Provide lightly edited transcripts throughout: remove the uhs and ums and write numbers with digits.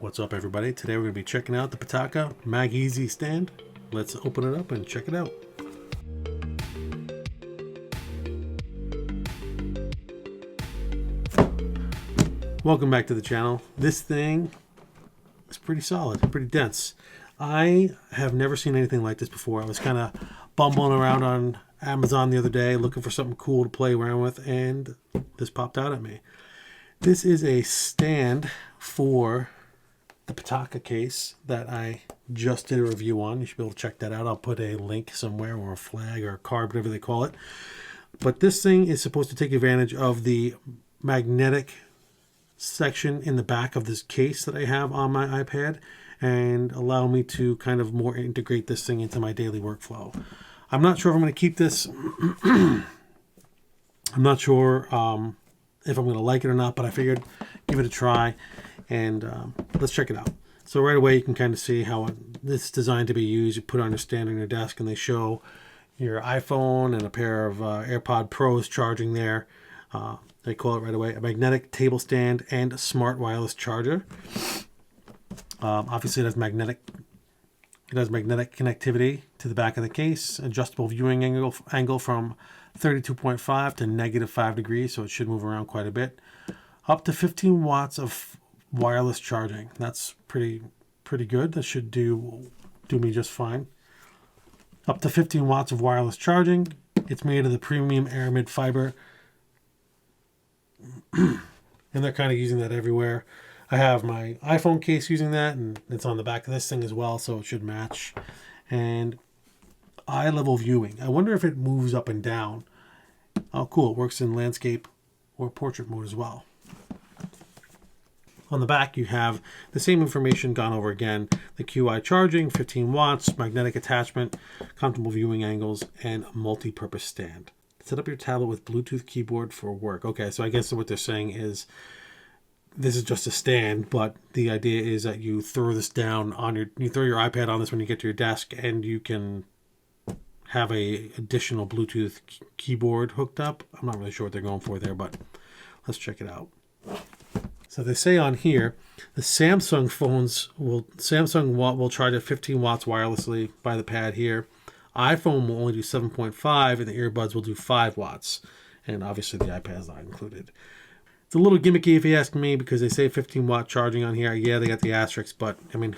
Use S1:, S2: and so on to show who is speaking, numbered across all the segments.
S1: What's up, everybody? Today we're going to be checking out the Pitaka EZ Stand. Let's open it up and check it out. Welcome back to the channel. This thing is pretty solid, pretty dense. I have never seen anything like this before. I was kind of bumbling around on Amazon the other day looking for something cool to play around with, and this popped out at me. This is a stand for the Pitaka case that I just did a review on. You should be able to check that out. I'll put a link somewhere, or a flag, or a card, whatever they call it. But this thing is supposed to take advantage of the magnetic section in the back of this case that I have on my iPad and allow me to kind of more integrate this thing into my daily workflow. I'm not sure if I'm going to keep this. I'm not sure if I'm going to like it or not, but I figured give it a try. And let's check it out. So right away you can kind of see how this is designed to be used. You put it on your stand on your desk and they show your iPhone and a pair of AirPod Pros charging there. They call it right away a magnetic table stand and a smart wireless charger. Obviously it has magnetic connectivity to the back of the case, adjustable viewing angle from 32.5 to -5 degrees, so it should move around quite a bit. Up to 15 watts of wireless charging. That's pretty good. That should do me just fine. Up to 15 watts of wireless charging. It's made of the premium aramid fiber, and they're kind of using that everywhere. I have my iPhone case using that, and it's on the back of this thing as well, so it should match. And eye level viewing. I wonder if it moves up and down. Oh, cool. It works in landscape or portrait mode as well. On the back, you have the same information gone over again. The QI charging, 15 watts, magnetic attachment, comfortable viewing angles, and a multi-purpose stand. Set up your tablet with Bluetooth keyboard for work. Okay, so I guess what they're saying is this is just a stand, but the idea is that you throw this down on you throw your iPad on this when you get to your desk, and you can have a additional Bluetooth keyboard hooked up. I'm not really sure what they're going for there, but let's check it out. So they say on here, the Samsung will charge at 15 watts wirelessly by the pad here. iPhone will only do 7.5, and the earbuds will do 5 watts. And obviously the iPad is not included. It's a little gimmicky if you ask me, because they say 15 watt charging on here. Yeah, they got the asterisk, but I mean,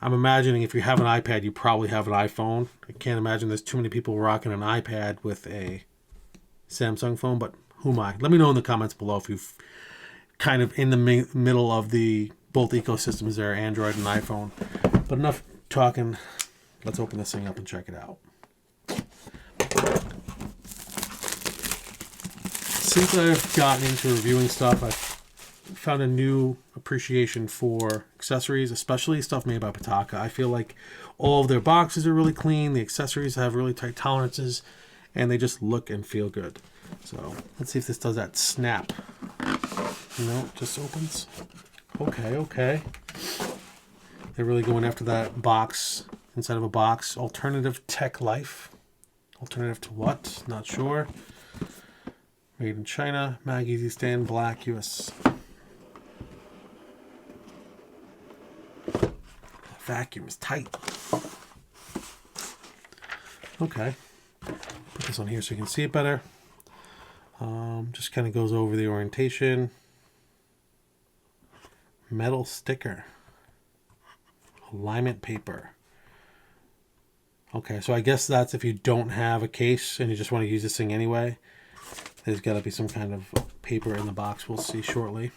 S1: I'm imagining if you have an iPad, you probably have an iPhone. I can't imagine there's too many people rocking an iPad with a Samsung phone, but who am I? Let me know in the comments below if you've kind of in the middle of the both ecosystems there, Android and iPhone. But enough talking. Let's open this thing up and check it out. Since I've gotten into reviewing stuff, I've found a new appreciation for accessories, especially stuff made by Pitaka. I feel like all of their boxes are really clean. The accessories have really tight tolerances, and they just look and feel good. So let's see if this does that snap. No, it just opens. Okay. They're really going after that box inside of a box. Alternative Tech Life. Alternative to what? Not sure. Made in China. EZ Stand, black, US. Vacuum is tight. Okay. Put this on here so you can see it better. Just kind of goes over the orientation. Metal sticker. Alignment paper. Okay, so I guess that's if you don't have a case and you just want to use this thing anyway. There's got to be some kind of paper in the box. We'll see shortly.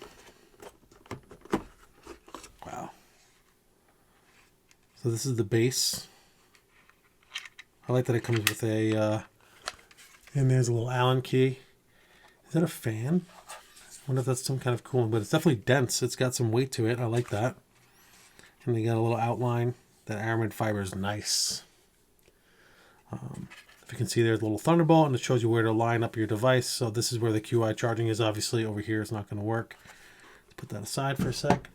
S1: Wow. So this is the base. I like that it comes with a, and there's a little Allen key. Is that a fan? I wonder if that's some kind of cooling, but it's definitely dense. It's got some weight to it. I like that. And they got a little outline. That aramid fiber is nice. If you can see, there's a little thunderbolt, and it shows you where to line up your device. So this is where the QI charging is. Obviously, over here it's not going to work. Let's put that aside for a sec.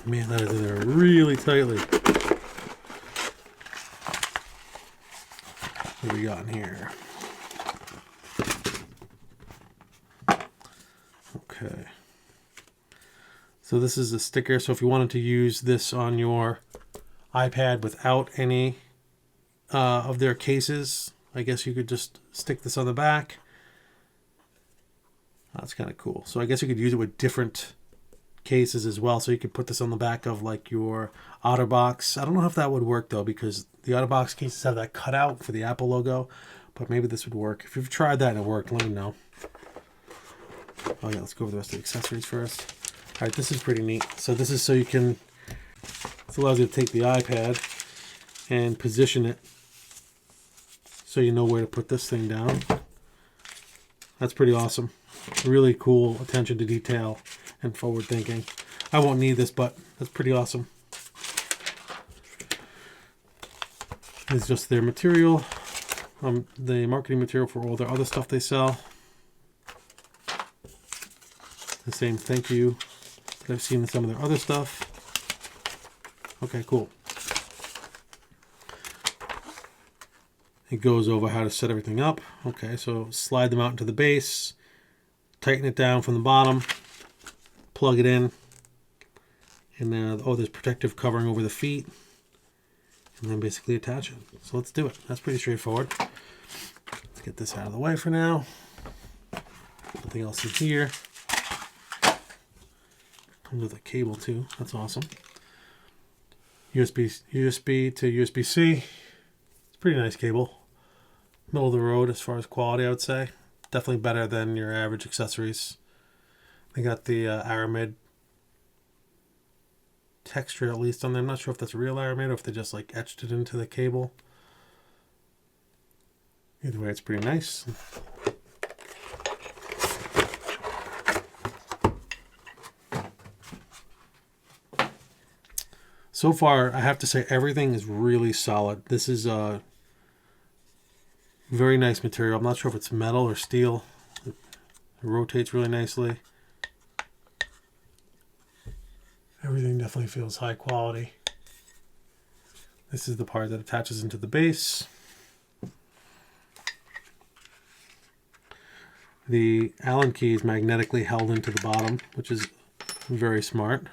S1: Man, that is in there really tightly. What do we got in here? Okay. So this is a sticker. So if you wanted to use this on your iPad without any of their cases, I guess you could just stick this on the back. That's kind of cool. So I guess you could use it with different cases as well. So you could put this on the back of like your OtterBox. I don't know if that would work though, because the OtterBox cases have that cutout for the Apple logo, but maybe this would work. If you've tried that and it worked, let me know. Oh yeah, let's go over the rest of the accessories first. All right, this is pretty neat. So this is so you can, this allows you to take the iPad and position it so you know where to put this thing down. That's pretty awesome. Really cool attention to detail and forward thinking. I won't need this, but that's pretty awesome. It's just their material, the marketing material for all their other stuff they sell. The same thank you that I've seen in some of their other stuff. Okay, cool. It goes over how to set everything up. Okay, so slide them out into the base, tighten it down from the bottom, plug it in, and then, oh, there's protective covering over the feet, and then basically attach it. So let's do it. That's pretty straightforward. Let's get this out of the way for now. Nothing else in here. Comes with a cable too. That's awesome. USB to USB-C. It's a pretty nice cable. Middle of the road as far as quality, I would say. Definitely better than your average accessories. They got the aramid texture at least on them. I'm not sure if that's real aramid or if they just like etched it into the cable. Either way, it's pretty nice. So far, I have to say everything is really solid. This is a very nice material. I'm not sure if it's metal or steel. It rotates really nicely. Everything definitely feels high quality. This is the part that attaches into the base. The Allen key is magnetically held into the bottom, which is very smart.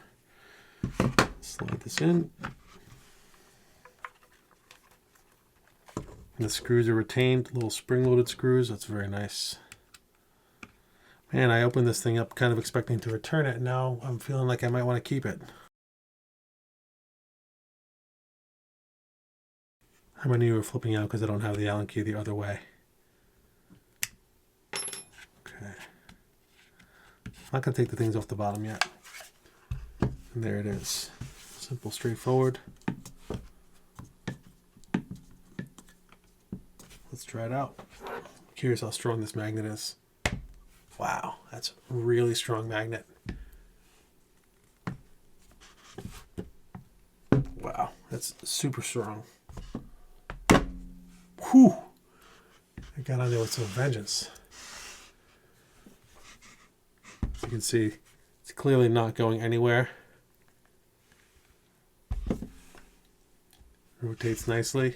S1: Slide this in. And the screws are retained, little spring-loaded screws. That's very nice. Man, I opened this thing up kind of expecting to return it. Now I'm feeling like I might want to keep it. How many of you are flipping out because I don't have the Allen key the other way? Okay. I'm not going to take the things off the bottom yet. And there it is. Simple, straightforward. Let's try it out. I'm curious how strong this magnet is. Wow, that's a really strong magnet. Wow, that's super strong. Whew! I got on there with some vengeance. As you can see, it's clearly not going anywhere. Rotates nicely.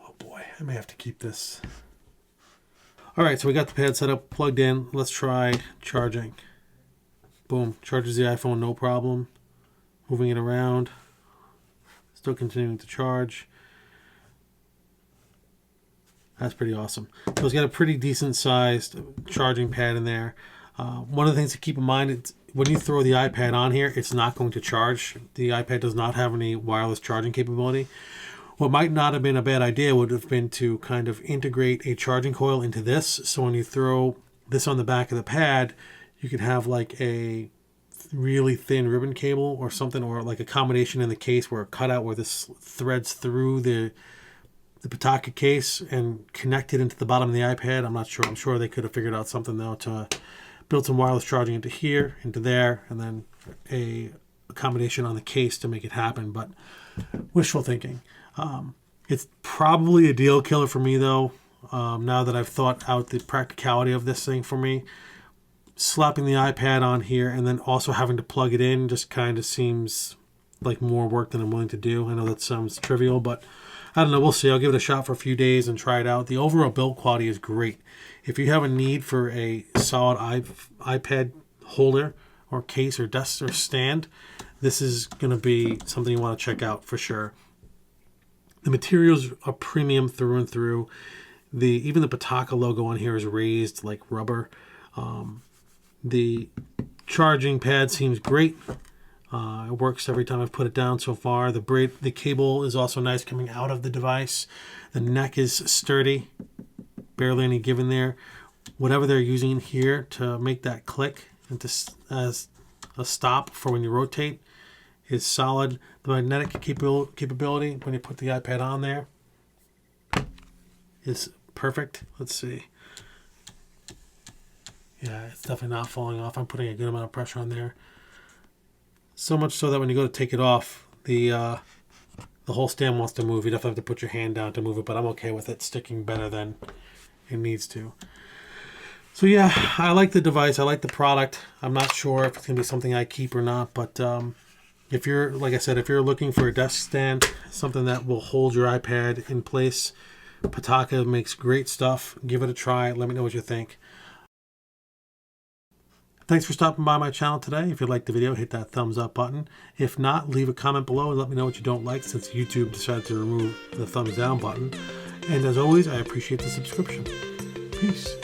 S1: Oh boy, I may have to keep this. All right, so we got the pad set up, plugged in. Let's try charging. Boom, charges the iPhone, no problem. Moving it around. Still continuing to charge. That's pretty awesome. So it's got a pretty decent sized charging pad in there. One of the things to keep in mind is when you throw the iPad on here, it's not going to charge. The iPad does not have any wireless charging capability. What might not have been a bad idea would have been to kind of integrate a charging coil into this. So when you throw this on the back of the pad, you could have like a really thin ribbon cable or something, or like a combination in the case where a cutout where this threads through the Pitaka case and connect it into the bottom of the iPad. I'm not sure. I'm sure they could have figured out something though to build some wireless charging into here, into there, and then a combination on the case to make it happen. But wishful thinking. It's probably a deal killer for me though. Now that I've thought out the practicality of this thing for me, slapping the iPad on here and then also having to plug it in just kind of seems like more work than I'm willing to do. I know that sounds trivial, but I don't know. We'll see. I'll give it a shot for a few days and try it out. The overall build quality is great. If you have a need for a solid iPad holder or case or desk or stand, this is going to be something you want to check out for sure. The materials are premium through and through. Even the Pitaka logo on here is raised like rubber. The charging pad seems great. It works every time I've put it down so far. The cable is also nice coming out of the device. The neck is sturdy, barely any give in there. Whatever they're using here to make that click and as a stop for when you rotate is solid. The magnetic capability when you put the iPad on there is perfect. Let's see. Yeah, it's definitely not falling off. I'm putting a good amount of pressure on there. So much so that when you go to take it off, the whole stand wants to move. You definitely have to put your hand down to move it, but I'm okay with it sticking better than it needs to. So yeah, I like the device. I like the product. I'm not sure if it's going to be something I keep or not, but if you're, like I said, if you're looking for a desk stand, something that will hold your iPad in place, Pitaka makes great stuff. Give it a try. Let me know what you think. Thanks for stopping by my channel today. If you liked the video, hit that thumbs up button. If not, leave a comment below and let me know what you don't like, since YouTube decided to remove the thumbs down button. And as always, I appreciate the subscription. Peace.